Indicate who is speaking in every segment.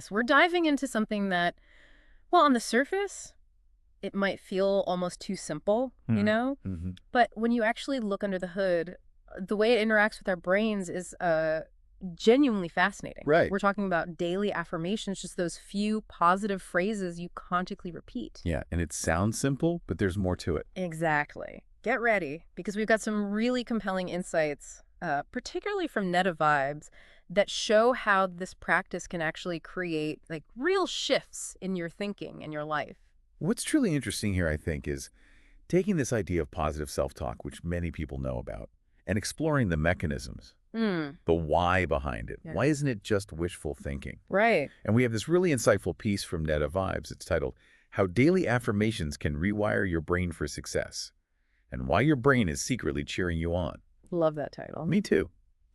Speaker 1: So we're diving into something that, well, on the surface, it might feel almost too simple, you
Speaker 2: Hmm.
Speaker 1: know?
Speaker 2: Hmm.
Speaker 1: But when you actually look under the hood, the way it interacts with our brains is genuinely fascinating.
Speaker 2: Right.
Speaker 1: We're talking about daily affirmations, just those few positive phrases you consciously repeat.
Speaker 2: Yeah, and it sounds simple, but there's more to it.
Speaker 1: Exactly. Get ready, because we've got some really compelling insights, particularly from Netta Vibes, that show how this practice can actually create like real shifts in your thinking and your life.
Speaker 2: What's truly interesting here, I think, is taking this idea of positive self-talk, which many people know about, and exploring the mechanisms,
Speaker 1: Hmm.
Speaker 2: the why behind it.
Speaker 1: Yeah.
Speaker 2: Why isn't it just wishful thinking?
Speaker 1: Right.
Speaker 2: And we have this really insightful piece from Netta Vibes. It's titled, How Daily Affirmations Can Rewire Your Brain for Success, and Why Your Brain is Secretly Cheering You On.
Speaker 1: Love that title.
Speaker 2: Me too.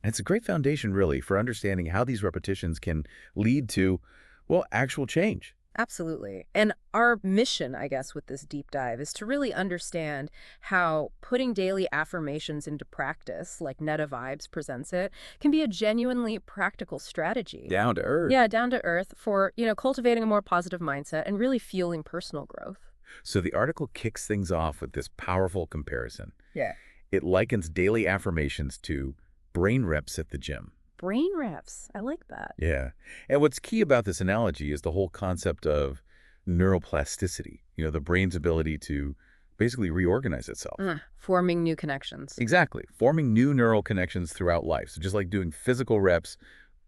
Speaker 2: And it's a great foundation, really, for understanding how these repetitions can lead to, well, actual change.
Speaker 1: Absolutely. And our mission, I guess, with this deep dive is to really understand how putting daily affirmations into practice, like Netta Vibes presents it, can be a genuinely practical strategy.
Speaker 2: Down to earth.
Speaker 1: Yeah, down to earth for, cultivating a more positive mindset and really fueling personal growth.
Speaker 2: So the article kicks things off with this powerful comparison.
Speaker 1: Yeah.
Speaker 2: It likens daily affirmations to brain reps at the gym.
Speaker 1: Brain reps. I like that.
Speaker 2: Yeah. And what's key about this analogy is the whole concept of neuroplasticity, the brain's ability to basically reorganize itself.
Speaker 1: Forming new connections.
Speaker 2: Exactly. Forming new neural connections throughout life. So just like doing physical reps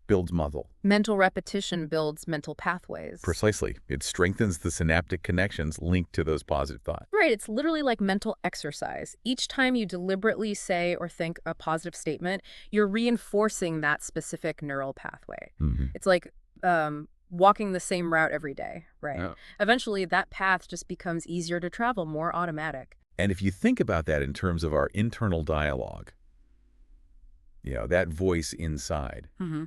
Speaker 2: builds muscle.
Speaker 1: Mental repetition builds mental pathways.
Speaker 2: Precisely. It strengthens the synaptic connections linked to those positive thoughts.
Speaker 1: Right, it's literally like mental exercise. Each time you deliberately say or think a positive statement, you're reinforcing that specific neural pathway.
Speaker 2: Hmm.
Speaker 1: It's like walking the same route every day, right?
Speaker 2: Yeah.
Speaker 1: Eventually, that path just becomes easier to travel, more automatic.
Speaker 2: And if you think about that in terms of our internal dialogue, that voice inside,
Speaker 1: Hmm.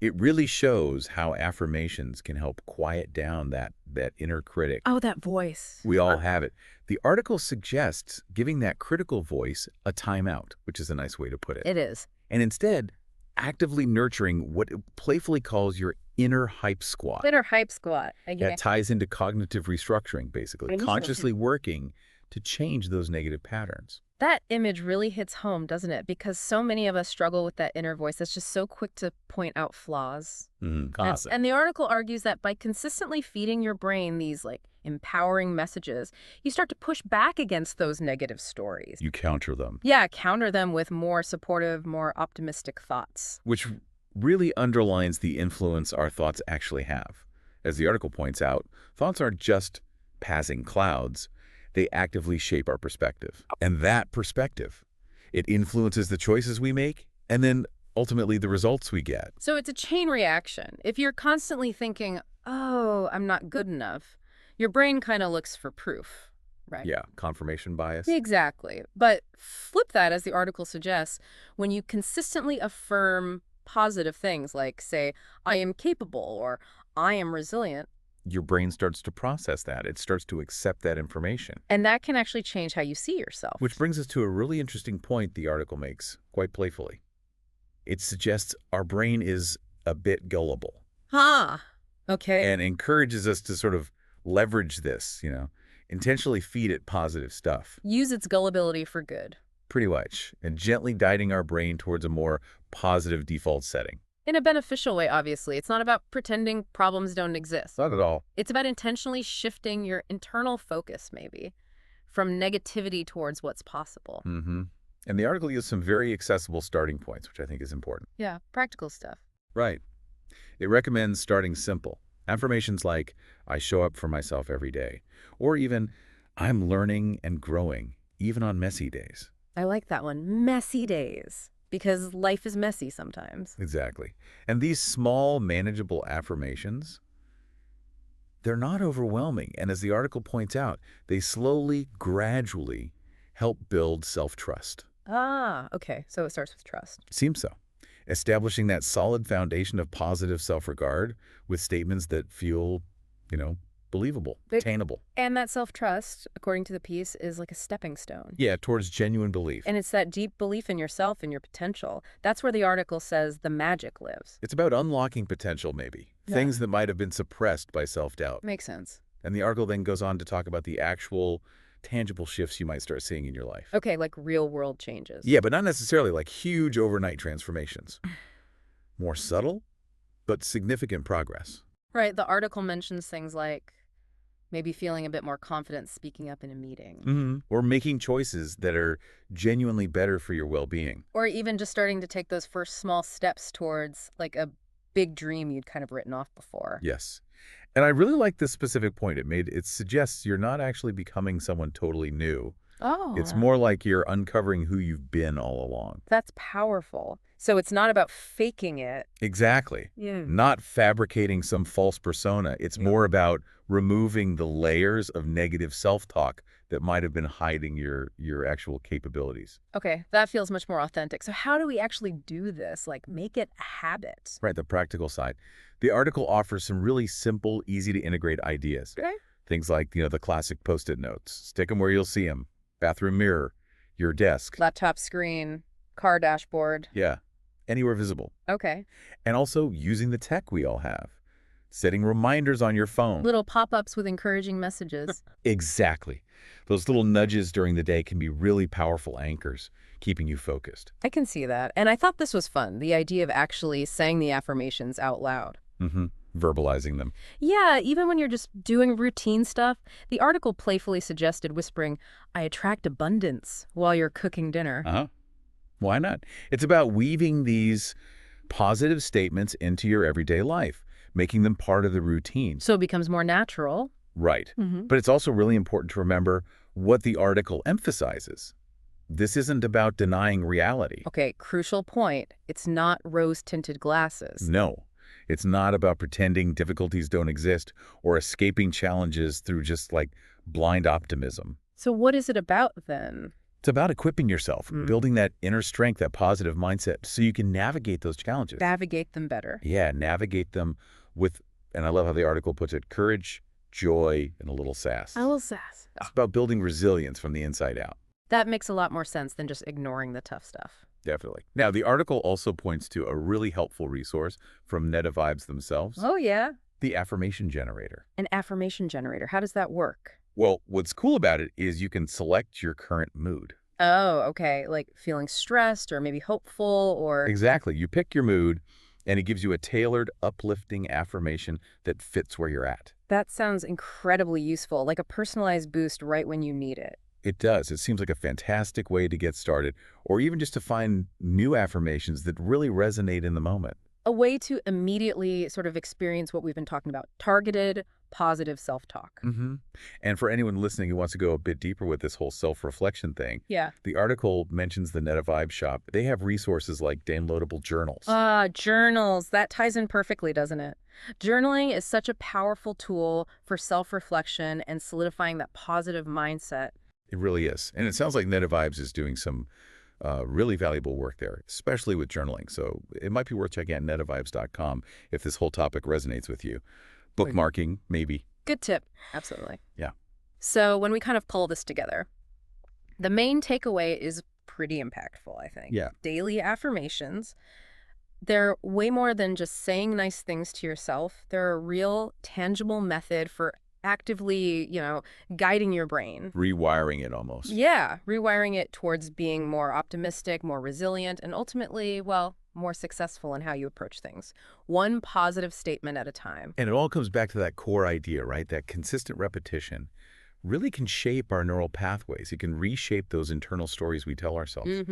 Speaker 2: it really shows how affirmations can help quiet down that inner critic.
Speaker 1: Oh, that voice.
Speaker 2: We all have it. The article suggests giving that critical voice a timeout, which is a nice way to put it.
Speaker 1: It is.
Speaker 2: And instead, actively nurturing what it playfully calls your inner hype squad.
Speaker 1: Inner hype squat.
Speaker 2: That ties into cognitive restructuring, basically,
Speaker 1: Interesting.
Speaker 2: consciously working to change those negative patterns.
Speaker 1: That image really hits home, doesn't it? Because so many of us struggle with that inner voice that's just so quick to point out flaws.
Speaker 2: Constant.
Speaker 1: And the article argues that by consistently feeding your brain these like empowering messages, you start to push back against those negative stories.
Speaker 2: You counter them,
Speaker 1: Yeah, counter them with more supportive, more optimistic thoughts.
Speaker 2: which really underlines the influence our thoughts actually have. As the article points out, thoughts aren't just passing clouds. They actively shape our perspective. And that perspective, it influences the choices we make and then ultimately the results we get.
Speaker 1: So it's a chain reaction. If you're constantly thinking, oh, I'm not good enough, your brain kind of looks for proof, right?
Speaker 2: Yeah, confirmation bias.
Speaker 1: Exactly. But flip that, as the article suggests, when you consistently affirm positive things like, say, I am capable or I am resilient,
Speaker 2: Your brain starts to process that. It starts to accept that information.
Speaker 1: and that can actually change how you see yourself.
Speaker 2: Which brings us to a really interesting point the article makes, quite playfully. It suggests our brain is a bit gullible
Speaker 1: Okay.
Speaker 2: and encourages us to sort of leverage this, intentionally feed it positive stuff,
Speaker 1: Use its gullibility for good.
Speaker 2: pretty much, and gently guiding our brain towards a more positive default setting.
Speaker 1: In a beneficial way, obviously. It's not about pretending problems don't exist.
Speaker 2: Not at all.
Speaker 1: It's about intentionally shifting your internal focus, maybe, from negativity towards what's possible.
Speaker 2: And the article uses some very accessible starting points, which I think is important.
Speaker 1: Yeah, practical stuff.
Speaker 2: Right. It recommends starting simple. Affirmations like, I show up for myself every day, or even, I'm learning and growing, even on messy days.
Speaker 1: I like that one. Messy days. Because life is messy sometimes.
Speaker 2: Exactly. And these small, manageable affirmations, they're not overwhelming. And as the article points out, they slowly, gradually help build self-trust.
Speaker 1: Okay. So it starts with trust.
Speaker 2: Seems so. Establishing that solid foundation of positive self-regard with statements that feel, believable,
Speaker 1: But,
Speaker 2: attainable.
Speaker 1: and that self-trust, according to the piece, is like a stepping stone.
Speaker 2: Yeah, towards genuine belief.
Speaker 1: And it's that deep belief in yourself and your potential. That's where the article says the magic lives.
Speaker 2: It's about unlocking potential, maybe.
Speaker 1: Yeah.
Speaker 2: Things that might have been suppressed by self-doubt.
Speaker 1: Makes sense.
Speaker 2: And the article then goes on to talk about the actual tangible shifts you might start seeing in your life.
Speaker 1: Okay, like real-world changes.
Speaker 2: Yeah, but not necessarily like huge overnight transformations. More subtle, but significant progress.
Speaker 1: Right, the article mentions things like maybe feeling a bit more confident speaking up in a meeting.
Speaker 2: Mm-hmm. Or making choices that are genuinely better for your well-being.
Speaker 1: Or even just starting to take those first small steps towards like a big dream you'd kind of written off before.
Speaker 2: Yes. And I really like this specific point it made. It suggests you're not actually becoming someone totally new.
Speaker 1: Oh.
Speaker 2: It's more like you're uncovering who you've been all along.
Speaker 1: That's powerful. So it's not about faking it.
Speaker 2: Exactly.
Speaker 1: Yeah.
Speaker 2: Not fabricating some false persona. It's more about removing the layers of negative self-talk that might have been hiding your actual capabilities.
Speaker 1: Okay, that feels much more authentic. So how do we actually do this? Like make it a habit?
Speaker 2: Right, the practical side. The article offers some really simple, easy to integrate ideas.
Speaker 1: Okay.
Speaker 2: Things like, the classic Post-it notes. Stick them where you'll see them. Bathroom mirror, your desk.
Speaker 1: Laptop screen, car dashboard.
Speaker 2: Yeah, anywhere visible.
Speaker 1: Okay.
Speaker 2: And also using the tech we all have. Setting reminders on your phone.
Speaker 1: Little pop-ups with encouraging messages.
Speaker 2: Exactly. Those little nudges during the day can be really powerful anchors, keeping you focused.
Speaker 1: I can see that. And I thought this was fun, the idea of actually saying the affirmations out loud.
Speaker 2: Mm-hmm. Verbalizing them.
Speaker 1: Yeah, even when you're just doing routine stuff. The article playfully suggested whispering, "I attract abundance," while you're cooking dinner.
Speaker 2: Uh-huh. Why not? It's about weaving these positive statements into your everyday life, making them part of the routine.
Speaker 1: So it becomes more natural.
Speaker 2: Right.
Speaker 1: Mm-hmm.
Speaker 2: But it's also really important to remember what the article emphasizes. This isn't about denying reality.
Speaker 1: Okay, crucial point. It's not rose-tinted glasses.
Speaker 2: No. It's not about pretending difficulties don't exist or escaping challenges through just like blind optimism.
Speaker 1: So what is it about then?
Speaker 2: It's about equipping yourself, building that inner strength, that positive mindset so you can navigate those challenges.
Speaker 1: Navigate them better.
Speaker 2: Yeah, navigate them with, and I love how the article puts it, courage, joy, and a little sass.
Speaker 1: A little sass.
Speaker 2: It's about building resilience from the inside out.
Speaker 1: That makes a lot more sense than just ignoring the tough stuff.
Speaker 2: Definitely. Now, the article also points to a really helpful resource from Netta Vibes themselves.
Speaker 1: Oh, yeah?
Speaker 2: The Affirmation Generator.
Speaker 1: An affirmation generator. How does that work?
Speaker 2: Well, what's cool about it is you can select your current mood.
Speaker 1: Oh, okay. Like feeling stressed or maybe hopeful or...
Speaker 2: Exactly. You pick your mood, and it gives you a tailored, uplifting affirmation that fits where you're at.
Speaker 1: That sounds incredibly useful, like a personalized boost right when you need it.
Speaker 2: It does. It seems like a fantastic way to get started, or even just to find new affirmations that really resonate in the moment.
Speaker 1: A way to immediately sort of experience what we've been talking about, targeted, positive self-talk.
Speaker 2: Mm-hmm. And for anyone listening who wants to go a bit deeper with this whole self-reflection thing,
Speaker 1: Yeah.
Speaker 2: the article mentions the Netta Vibe Shop. They have resources like downloadable journals.
Speaker 1: Journals. That ties in perfectly, doesn't it? Journaling is such a powerful tool for self-reflection and solidifying that positive mindset.
Speaker 2: It really is. And it sounds like Netta Vibes is doing some really valuable work there, especially with journaling. So it might be worth checking out nettavibes.com if this whole topic resonates with you. Bookmarking, maybe.
Speaker 1: Good tip. Absolutely.
Speaker 2: Yeah.
Speaker 1: So when we kind of pull this together, the main takeaway is pretty impactful, I think.
Speaker 2: Yeah.
Speaker 1: Daily affirmations. They're way more than just saying nice things to yourself. They're a real, tangible method for actively, guiding your brain.
Speaker 2: Rewiring it almost.
Speaker 1: Yeah, rewiring it towards being more optimistic, more resilient, and ultimately, well, more successful in how you approach things. One positive statement at a time.
Speaker 2: And it all comes back to that core idea, right? That consistent repetition really can shape our neural pathways. It can reshape those internal stories we tell ourselves.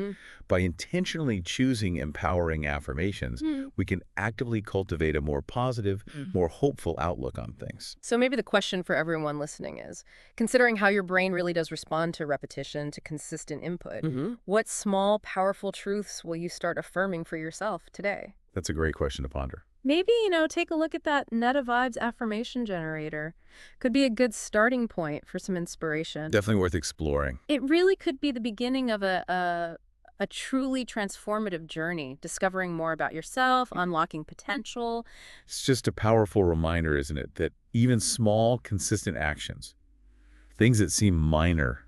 Speaker 2: By intentionally choosing empowering affirmations, we can actively cultivate a more positive, more hopeful outlook on things.
Speaker 1: So maybe the question for everyone listening is, considering how your brain really does respond to repetition, to consistent input, what small, powerful truths will you start affirming for yourself today?
Speaker 2: That's a great question to ponder.
Speaker 1: Maybe, take a look at that Netta Vibes Affirmation Generator. Could be a good starting point for some inspiration.
Speaker 2: Definitely worth exploring.
Speaker 1: It really could be the beginning of a truly transformative journey, discovering more about yourself, unlocking potential.
Speaker 2: It's just a powerful reminder, isn't it, that Even small, consistent actions, things that seem minor,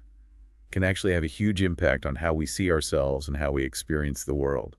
Speaker 2: can actually have a huge impact on how we see ourselves and how we experience the world.